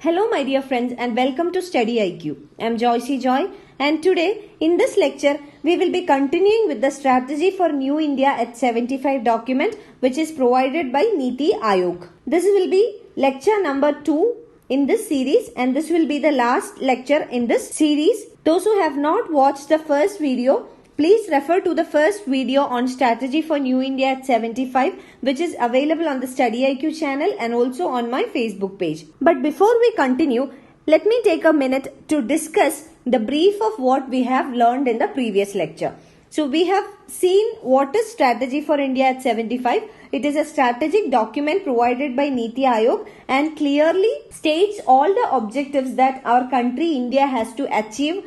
Hello my dear friends and welcome to StudyIQ. I am Joy and today in this lecture we will be continuing with the strategy for New India at 75 document which is provided by NITI Aayog. This will be lecture number 2 in this series and this will be the last lecture in this series. Those who have not watched the first video, please refer to the first video on strategy for New India at 75 which is available on the StudyIQ channel and also on my Facebook page. But before we continue, let me take a minute to discuss the brief of what we have learned in the previous lecture. So we have seen what is strategy for India at 75. It is a strategic document provided by NITI Aayog and clearly states all the objectives that our country India has to achieve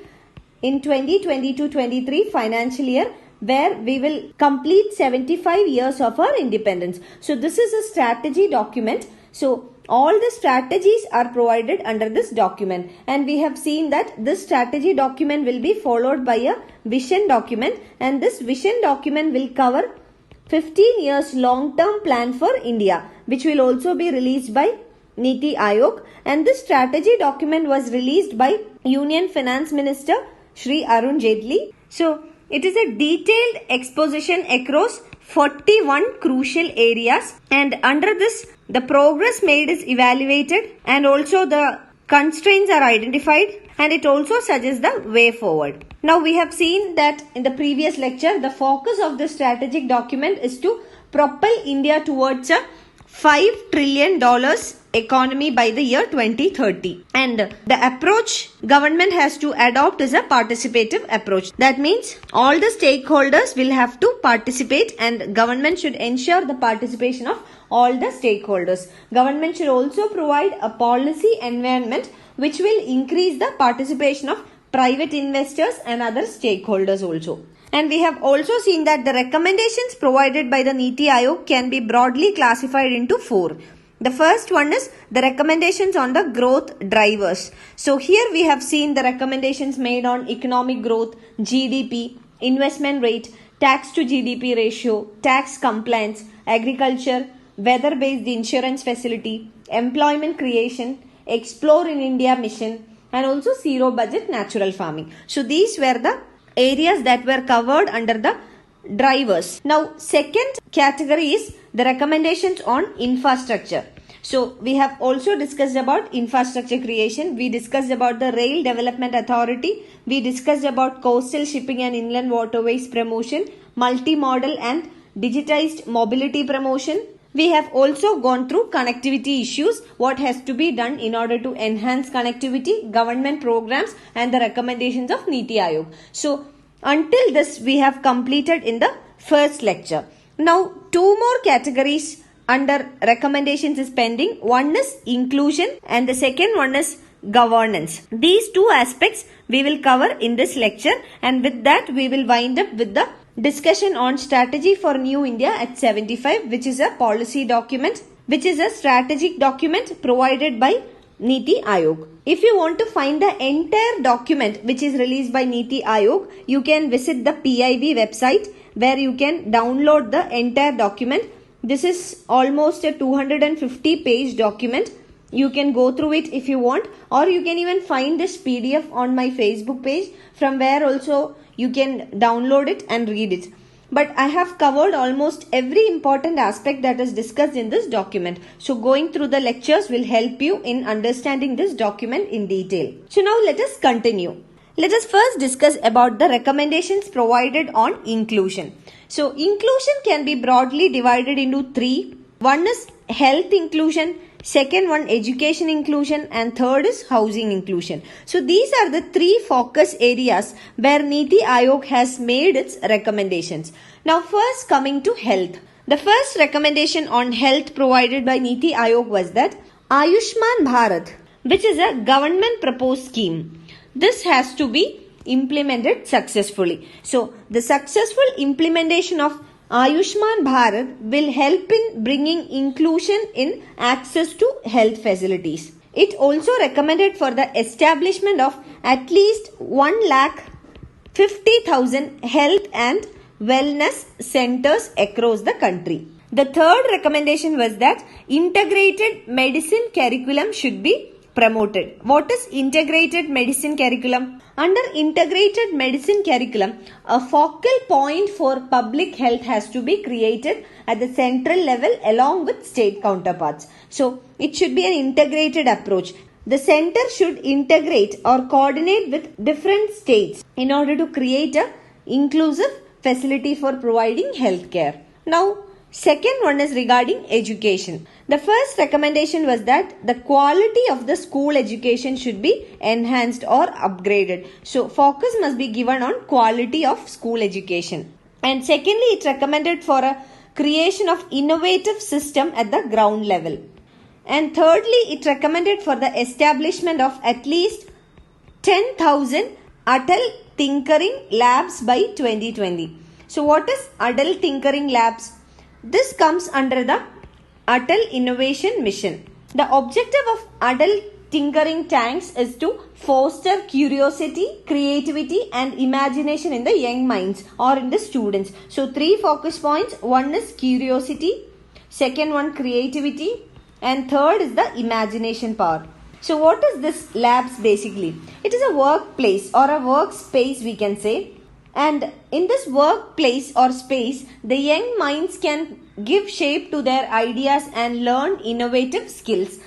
in 2022-23 financial year, where we will complete 75 years of our independence. So this is a strategy document. So all the strategies are provided under this document, and we have seen that this strategy document will be followed by a vision document, and this vision document will cover 15 years long-term plan for India, which will also be released by NITI Aayog. And this strategy document was released by Union Finance Minister Shri Arun Jaitley. So it is a detailed exposition across 41 crucial areas, and under this the progress made is evaluated and also the constraints are identified, and it also suggests the way forward. Now we have seen that in the previous lecture the focus of the strategic document is to propel India towards a $5 trillion economy by the year 2030, and the approach government has to adopt is a participative approach. That means all the stakeholders will have to participate and government should ensure the participation of all the stakeholders. Government should also provide a policy environment which will increase the participation of private investors and other stakeholders also. And we have also seen that the recommendations provided by the NITI Aayog can be broadly classified into 4. The first one is the recommendations on the growth drivers. So here we have seen the recommendations made on economic growth, GDP, investment rate, tax to GDP ratio, tax compliance, agriculture, weather-based insurance facility, employment creation, Explore in India mission, and also zero budget natural farming. So these were the areas that were covered under the drivers. Now second category is the recommendations on infrastructure. So we have also discussed about infrastructure creation. We discussed about the Rail Development Authority. We discussed about coastal shipping and inland waterways promotion, multimodal and digitized mobility promotion. We have also gone through connectivity issues, what has to be done in order to enhance connectivity, government programs and the recommendations of NITI Aayog. So until this we have completed in the first lecture. Now 2 more categories under recommendations is pending. One is inclusion and the second one is governance. These 2 aspects we will cover in this lecture, and with that we will wind up with the discussion on strategy for New India at 75, which is a policy document, which is a strategic document provided by NITI Aayog. If you want to find the entire document which is released by NITI Aayog, you can visit the PIB website where you can download the entire document. This is almost a 250 page document. You can go through it if you want, or you can even find this PDF on my Facebook page, from where also you can download it and read it. But I have covered almost every important aspect that is discussed in this document. So going through the lectures will help you in understanding this document in detail. So now let us continue. Let us first discuss about the recommendations provided on inclusion. So inclusion can be broadly divided into 3. One is health inclusion, second one education inclusion, and third is housing inclusion. So these are the 3 focus areas where NITI Aayog has made its recommendations. Now first coming to health. The first recommendation on health provided by NITI Aayog was that Ayushman Bharat, which is a government proposed scheme, this has to be implemented successfully. So the successful implementation of Ayushman Bharat will help in bringing inclusion in access to health facilities. It also recommended for the establishment of at least 1,50,000 health and wellness centers across the country. The third recommendation was that integrated medicine curriculum should be promoted. What is integrated medicine curriculum? Under integrated medicine curriculum, a focal point for public health has to be created at the central level along with state counterparts. So it should be an integrated approach. The center should integrate or coordinate with different states in order to create an inclusive facility for providing healthcare. Now, second one is regarding education. The first recommendation was that the quality of the school education should be enhanced or upgraded. So, focus must be given on quality of school education. And secondly, it recommended for a creation of innovative system at the ground level. And thirdly, it recommended for the establishment of at least 10,000 adult tinkering labs by 2020. So, what is adult tinkering labs? This comes under the Atal Innovation Mission. The objective of adult tinkering tanks is to foster curiosity, creativity and imagination in the young minds or in the students. So, three focus points. One is curiosity, second one creativity and third is the imagination power. So, what is this labs basically? It is a workplace or a workspace we can say. And in this workplace or space, the young minds can give shape to their ideas and learn innovative skills.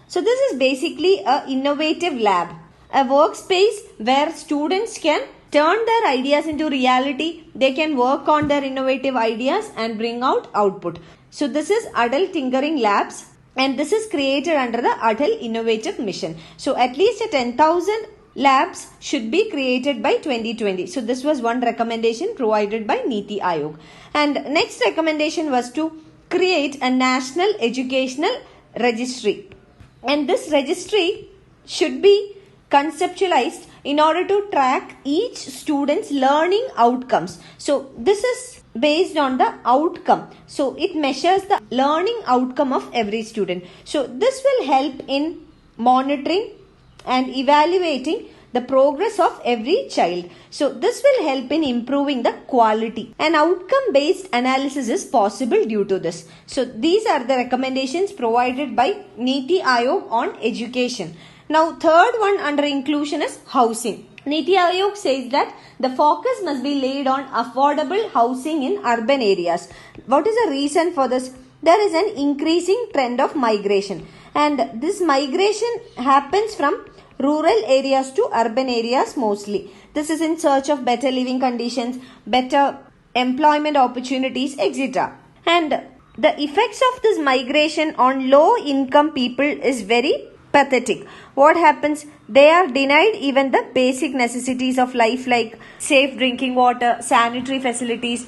So this is basically an innovative lab, a workspace where students can turn their ideas into reality. They can work on their innovative ideas and bring out output. So this is Adult Tinkering Labs and this is created under the Adult Innovative Mission. So at least 10,000 labs should be created by 2020. So this was one recommendation provided by NITI Aayog. And next recommendation was to create a national educational registry. And this registry should be conceptualized in order to track each student's learning outcomes. So this is based on the outcome. So it measures the learning outcome of every student. So this will help in monitoring and evaluating the progress of every child. So this will help in improving the quality. An outcome based analysis is possible due to this. So these are the recommendations provided by NITI Aayog on education. Now third one under inclusion is housing. NITI Aayog says that the focus must be laid on affordable housing in urban areas. What is the reason for this? There is an increasing trend of migration and this migration happens from rural areas to urban areas mostly. This is in search of better living conditions, better employment opportunities, etc. And the effects of this migration on low income people is very pathetic. What happens? They are denied even the basic necessities of life like safe drinking water, sanitary facilities,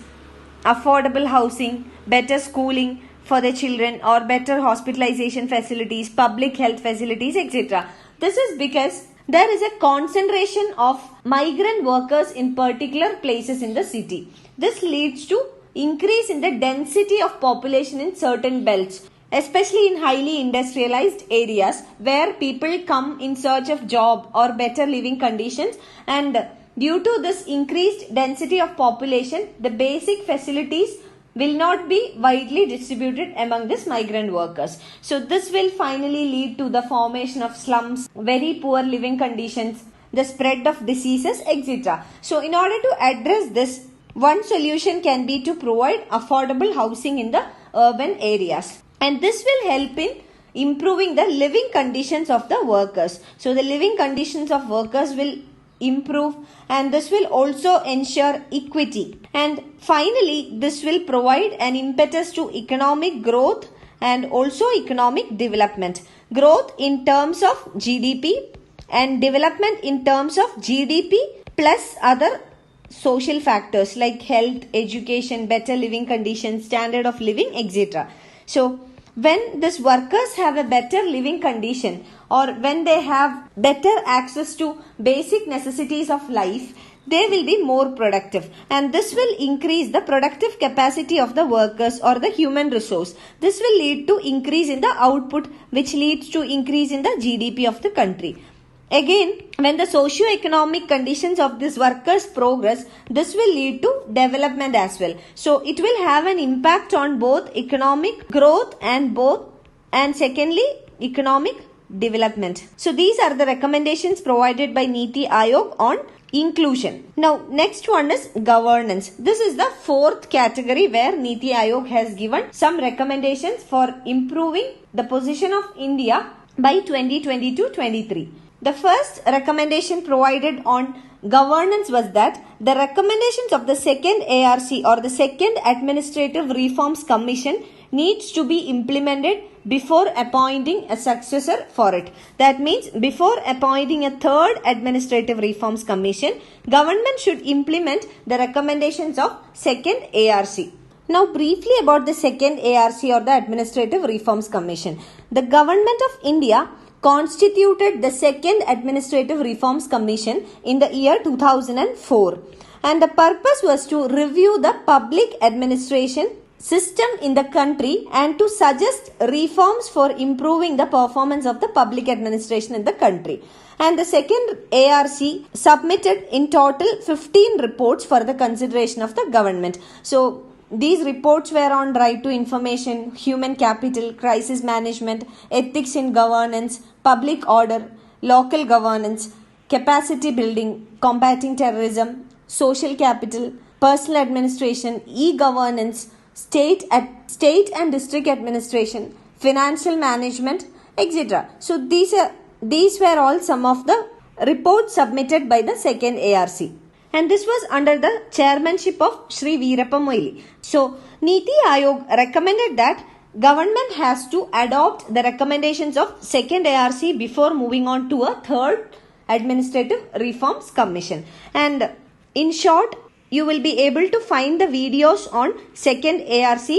affordable housing, better schooling for their children or better hospitalization facilities, public health facilities, etc. This is because there is a concentration of migrant workers in particular places in the city. This leads to increase in the density of population in certain belts, especially in highly industrialized areas where people come in search of job or better living conditions, and due to this increased density of population, the basic facilities will not be widely distributed among these migrant workers. So this will finally lead to the formation of slums, very poor living conditions, the spread of diseases, etc. So in order to address this, one solution can be to provide affordable housing in the urban areas. And this will help in improving the living conditions of the workers. So the living conditions of workers will improve and this will also ensure equity. And finally, this will provide an impetus to economic growth and also economic development. Growth in terms of GDP and development in terms of GDP plus other social factors like health, education, better living conditions, standard of living, etc. So when these workers have a better living condition or when they have better access to basic necessities of life, they will be more productive and this will increase the productive capacity of the workers or the human resource. This will lead to increase in the output, which leads to increase in the GDP of the country. Again, when the socio-economic conditions of these workers progress, this will lead to development as well. So it will have an impact on both economic growth and secondly economic development. So these are the recommendations provided by NITI Aayog on inclusion. Now next one is governance. This is the fourth category where NITI Aayog has given some recommendations for improving the position of India by 2022-23. The first recommendation provided on governance was that the recommendations of the second ARC or the second Administrative Reforms Commission needs to be implemented before appointing a successor for it. That means before appointing a third Administrative Reforms Commission, government should implement the recommendations of second ARC. Now briefly about the second ARC or the Administrative Reforms Commission. The Government of India constituted the second Administrative Reforms Commission in the year 2004, and the purpose was to review the public administration system in the country and to suggest reforms for improving the performance of the public administration in the country. And the second ARC submitted in total 15 reports for the consideration of the government. So these reports were on right to information, human capital, crisis management, ethics in governance, public order, local governance, capacity building, combating terrorism, social capital, personal administration, e-governance, state and district administration, financial management, etc. So these were all some of the reports submitted by the second ARC. And this was under the chairmanship of Shri Veerappa Moily. So NITI Aayog recommended that government has to adopt the recommendations of second ARC before moving on to a third Administrative Reforms Commission. And in short, you will be able to find the videos on second ARC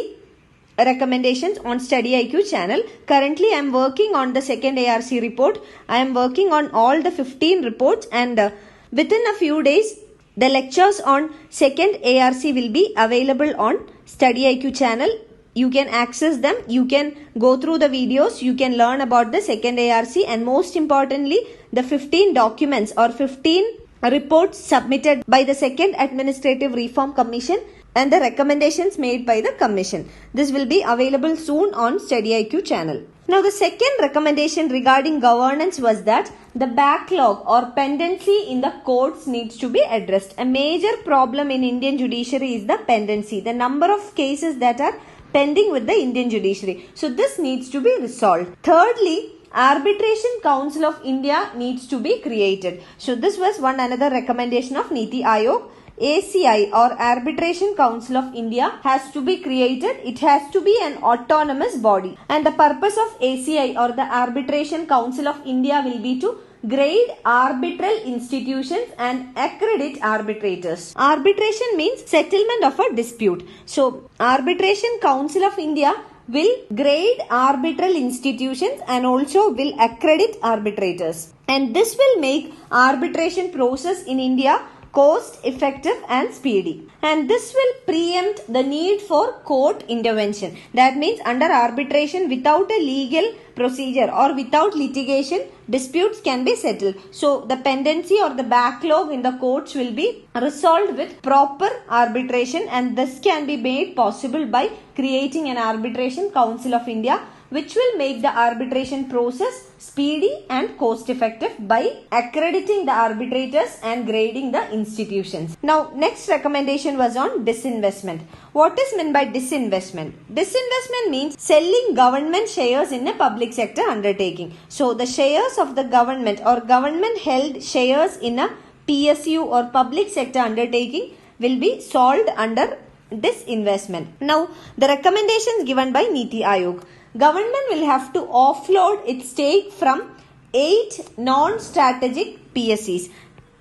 recommendations on StudyIQ channel. Currently I am working on the second ARC report. I am working on all the 15 reports, and within a few days the lectures on second ARC will be available on StudyIQ channel. You can access them, you can go through the videos, you can learn about the second ARC, and most importantly the 15 documents or 15 reports submitted by the second Administrative Reform Commission and the recommendations made by the Commission. This will be available soon on StudyIQ channel. Now the second recommendation regarding governance was that the backlog or pendency in the courts needs to be addressed. A major problem in Indian judiciary is the pendency, the number of cases that are pending with the Indian judiciary. So this needs to be resolved. Thirdly, Arbitration Council of India needs to be created. So this was one another recommendation of NITI Aayog. ACI or Arbitration Council of India has to be created. It has to be an autonomous body, and the purpose of ACI or the Arbitration Council of India will be to grade arbitral institutions and accredit arbitrators. Arbitration means settlement of a dispute. So Arbitration Council of India will grade arbitral institutions and also will accredit arbitrators, and this will make arbitration process in India cost effective and speedy, and this will preempt the need for court intervention. That means under arbitration, without a legal procedure or without litigation, disputes can be settled. So the pendency or the backlog in the courts will be resolved with proper arbitration, and this can be made possible by creating an Arbitration Council of India, which will make the arbitration process speedy and cost effective by accrediting the arbitrators and grading the institutions. Now next recommendation was on disinvestment. What is meant by disinvestment? Disinvestment means selling government shares in a public sector undertaking. So the shares of the government or government held shares in a PSU or public sector undertaking will be sold under disinvestment. Now the recommendations given by NITI Aayog. Government will have to offload its stake from 8 non-strategic PSCs.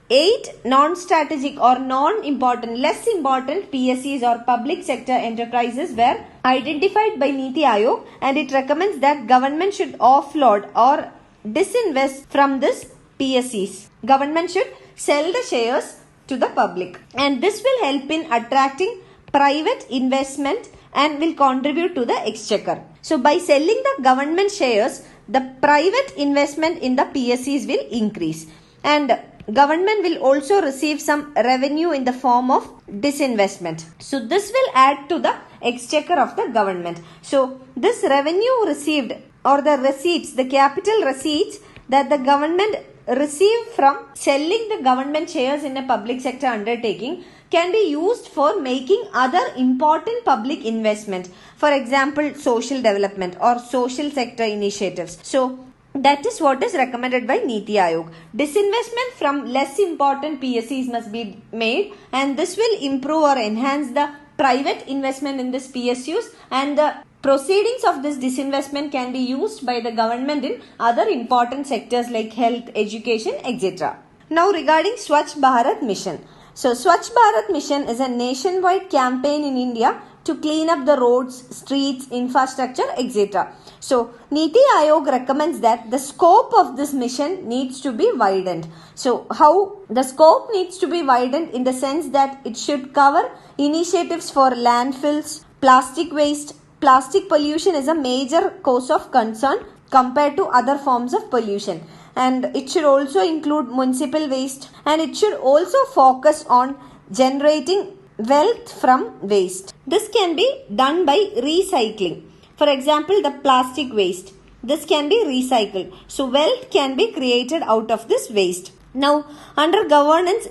8 non-strategic or non-important, less important PSCs or public sector enterprises were identified by NITI Aayog, and it recommends that government should offload or disinvest from this PSCs. Government should sell the shares to the public, and this will help in attracting private investment and will contribute to the exchequer. So by selling the government shares, the private investment in the PSCs will increase, and government will also receive some revenue in the form of disinvestment. So this will add to the exchequer of the government. So this revenue received or the receipts, the capital receipts that the government receive from selling the government shares in a public sector undertaking can be used for making other important public investment. For example, social development or social sector initiatives. So, that is what is recommended by NITI Aayog. Disinvestment from less important PSCs must be made, and this will improve or enhance the private investment in this PSUs, and the proceedings of this disinvestment can be used by the government in other important sectors like health, education, etc. Now regarding Swachh Bharat Mission. So Swachh Bharat Mission is a nationwide campaign in India to clean up the roads, streets, infrastructure, etc. So NITI Aayog recommends that the scope of this mission needs to be widened. So how the scope needs to be widened in the sense that it should cover initiatives for landfills, plastic waste. Plastic pollution is a major cause of concern compared to other forms of pollution, and it should also include municipal waste, and it should also focus on generating wealth from waste. This can be done by recycling. For example, the plastic waste, this can be recycled. So wealth can be created out of this waste. Now under governance,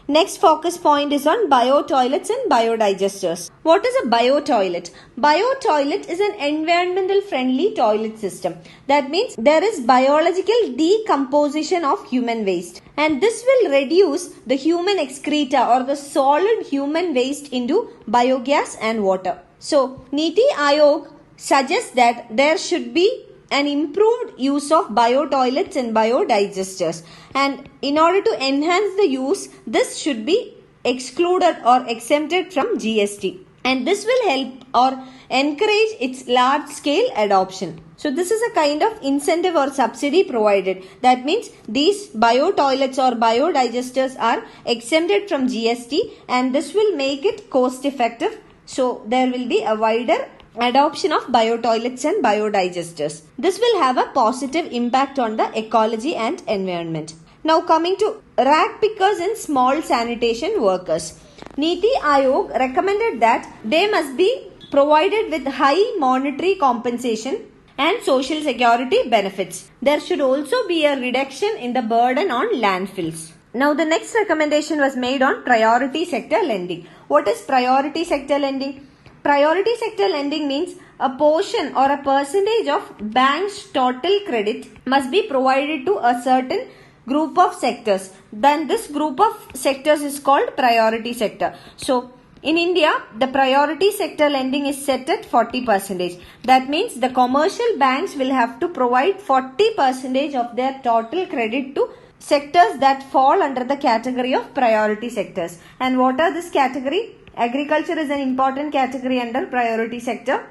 next focus point is on bio-toilets and biodigesters. What is a bio-toilet? Bio-toilet is an environmental friendly toilet system. That means there is biological decomposition of human waste, and this will reduce the human excreta or the solid human waste into biogas and water. So NITI Aayog suggests that there should be an improved use of bio-toilets and biodigesters, and in order to enhance the use, this should be excluded or exempted from GST, and this will help or encourage its large scale adoption. So this is a kind of incentive or subsidy provided. That means these bio-toilets or biodigesters are exempted from GST, and this will make it cost effective. So there will be a wider adoption of bio-toilets and biodigesters. This will have a positive impact on the ecology and environment. Now coming to rag pickers and small sanitation workers. NITI Aayog recommended that they must be provided with high monetary compensation and social security benefits. There should also be a reduction in the burden on landfills. Now the next recommendation was made on priority sector lending. What is priority sector lending? Priority sector lending means a portion or a percentage of bank's total credit must be provided to a certain group of sectors. Then this group of sectors is called priority sector. So in India, the priority sector lending is set at 40%. That means the commercial banks will have to provide 40% of their total credit to sectors that fall under the category of priority sectors. And what are this category? Agriculture is an important category under priority sector.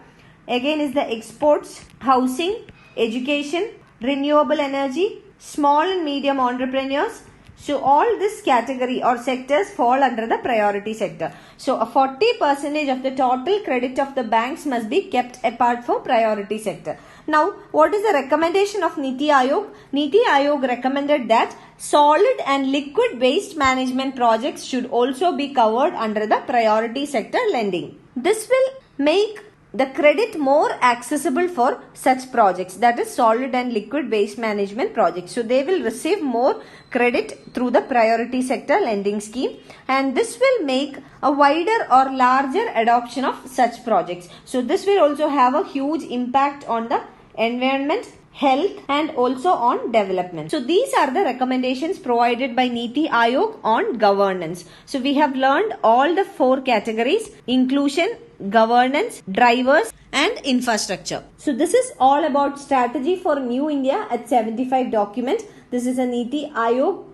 Again is the exports, housing, education, renewable energy, small and medium entrepreneurs. So all this category or sectors fall under the priority sector. So a 40% of the total credit of the banks must be kept apart for priority sector. Now what is the recommendation of NITI Aayog? NITI Aayog recommended that solid and liquid waste management projects should also be covered under the priority sector lending. This will make the credit more accessible for such projects, that is solid and liquid waste management projects. So they will receive more credit through the priority sector lending scheme, and this will make a wider or larger adoption of such projects. So this will also have a huge impact on the environment, health, and also on development. So these are the recommendations provided by NITI Aayog on governance. So we have learned all the 4 categories: inclusion, governance, drivers, and infrastructure. So this is all about strategy for New India at 75 document. This is a NITI Aayog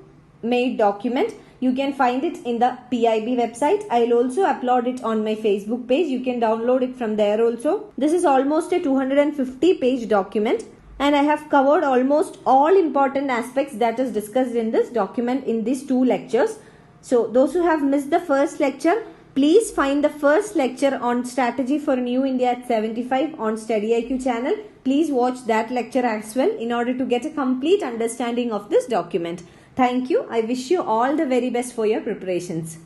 made document. You can find it in the PIB website. I will also upload it on my Facebook page. You can download it from there also. This is almost a 250 page document, and I have covered almost all important aspects that is discussed in this document in these 2 lectures. So those who have missed the first lecture, please find the first lecture on strategy for New India at 75 on StudyIQ channel. Please watch that lecture as well in order to get a complete understanding of this document. Thank you. I wish you all the very best for your preparations.